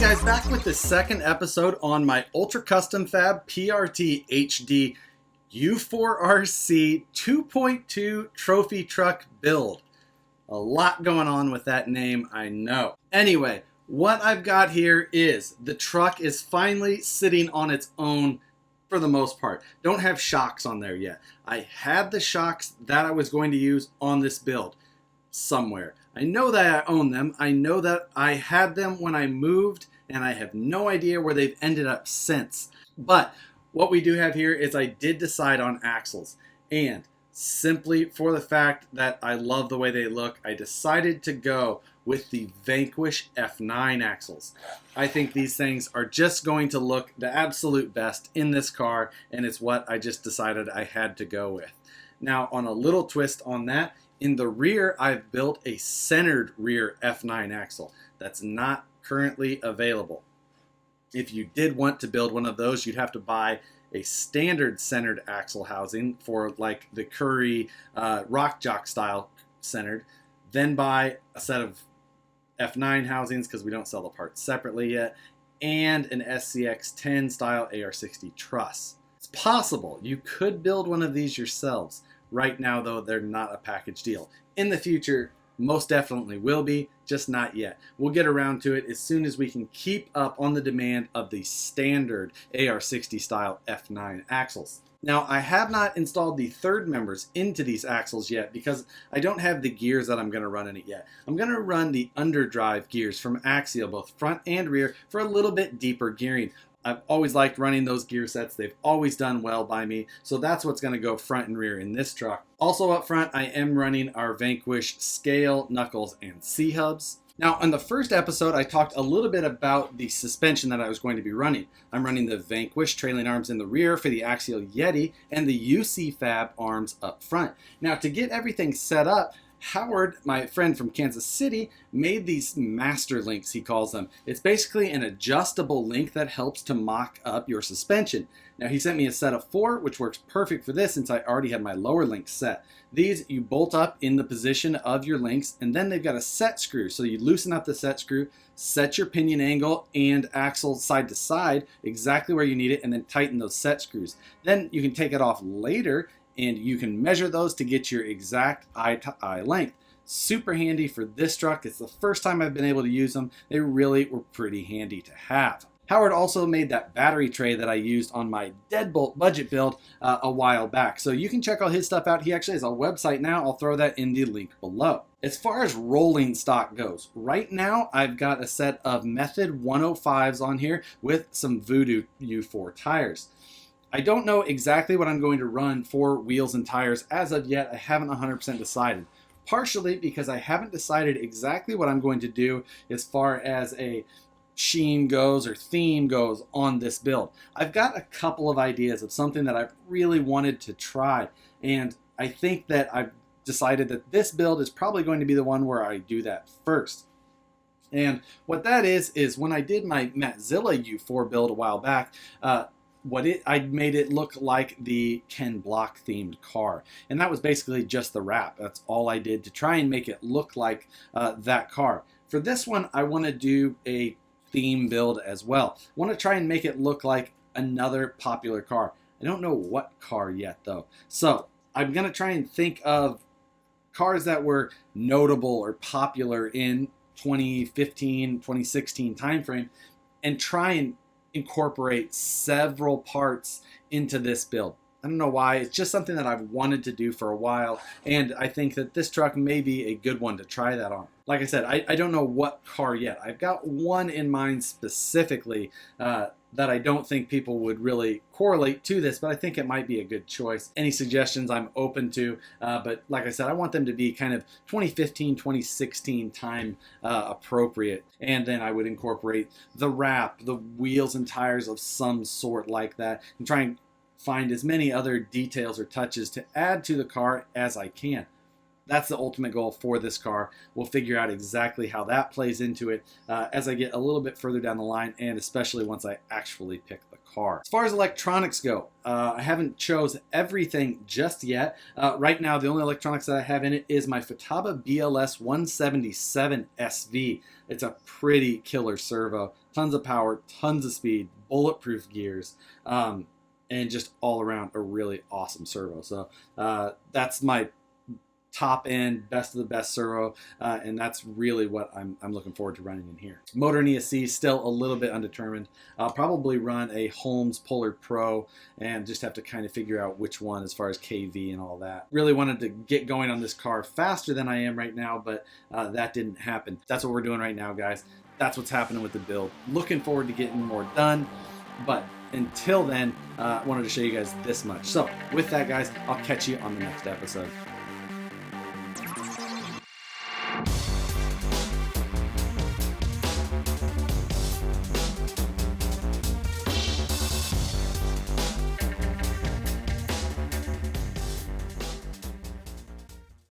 Guys, back with the second episode on my Ultra Custom Fab PRT HD U4RC 2.2 trophy truck build. A lot going on with that name, I know. Anyway, what I've got here is the truck is finally sitting on its own for the most part. Don't have shocks on there yet. I had the shocks that I was going to use on this build somewhere. I know that I own them. I know that I had them when I moved, and I have no idea where they've ended up since. But what we do have here is I did decide on axles, and simply for the fact that I love the way they look, I decided to go with the Vanquish F9 axles. I think these things are just going to look the absolute best in this car, and it's what I just decided I had to go with. Now, on a little twist on that, in the rear, I've built a centered rear F9 axle that's not currently available. If you did want to build one of those, you'd have to buy a standard centered axle housing for like the Curry Rock Jock style centered, then buy a set of F9 housings because we don't sell the parts separately yet, and an SCX 10 style AR60 truss. It's possible you could build one of these yourselves. Right now, though, they're not a package deal. In the future, most definitely will be, just not yet. We'll get around to it as soon as we can keep up on the demand of the standard AR60 style F9 axles. Now, I have not installed the third members into these axles yet because I don't have the gears that I'm going to run in it yet. I'm going to run the underdrive gears from Axial, both front and rear, for a little bit deeper gearing. I've always liked running those gear sets. They've always done well by me. So that's what's going to go front and rear in this truck. Also up front, I am running our Vanquish scale, knuckles, and C-hubs. Now, on the first episode, I talked a little bit about the suspension that I was going to be running. I'm running the Vanquish trailing arms in the rear for the Axial Yeti and the UCFab arms up front. Now, to get everything set up, Howard, my friend from Kansas City, made these master links, he calls them. It's basically an adjustable link that helps to mock up your suspension. Now, he sent me a set of 4, which works perfect for this since I already had my lower links set. These you bolt up in the position of your links, and then they've got a set screw. So you loosen up the set screw, set your pinion angle and axle side to side exactly where you need it, and then tighten those set screws. Then you can take it off later, and you can measure those to get your exact eye-to-eye length. Super handy for this truck. It's the first time I've been able to use them. They really were pretty handy to have. Howard also made that battery tray that I used on my Deadbolt budget build a while back. So you can check all his stuff out. He actually has a website now. I'll throw that in the link below. As far as rolling stock goes, right now I've got a set of Method 105s on here with some Voodoo U4 tires. I don't know exactly what I'm going to run for wheels and tires as of yet. I haven't 100% decided. Partially because I haven't decided exactly what I'm going to do as far as a sheen goes or theme goes on this build. I've got a couple of ideas of something that I've really wanted to try, and I think that I've decided that this build is probably going to be the one where I do that first. And what that is when I did my Matzilla U4 build a while back, I made it look like the Ken Block themed car, and that was basically just the wrap. That's all I did to try and make it look like that car. For this one, I want to do a theme build as well. I want to try and make it look like another popular car. I don't know what car yet though, so I'm gonna try and think of cars that were notable or popular in 2015, 2016 timeframe, and try and incorporate several parts into this build. I don't know why. It's just something that I've wanted to do for a while, and I think that this truck may be a good one to try that on. Like I said, I don't know what car yet. I've got one in mind specifically that I don't think people would really correlate to this, but I think it might be a good choice. Any suggestions I'm open to, but like I said, I want them to be kind of 2015, 2016 time appropriate, and then I would incorporate the wrap, the wheels and tires of some sort like that, and try and find as many other details or touches to add to the car as I can. That's the ultimate goal for this car. We'll figure out exactly how that plays into it as I get a little bit further down the line, and especially once I actually pick the car. As far as electronics go, I haven't chose everything just yet. Right now, the only electronics that I have in it is my Futaba BLS 177 SV. It's a pretty killer servo. Tons of power, tons of speed, bulletproof gears, and just all around a really awesome servo. So that's my top end, best of the best servo, and that's really what I'm looking forward to running in here. Motor and ESC, still a little bit undetermined. I'll probably run a Holmes Polar Pro and just have to kind of figure out which one as far as KV and all that. Really wanted to get going on this car faster than I am right now, but that didn't happen. That's what we're doing right now, guys. That's what's happening with the build. Looking forward to getting more done, but until then, I wanted to show you guys this much. So with that, guys, I'll catch you on the next episode.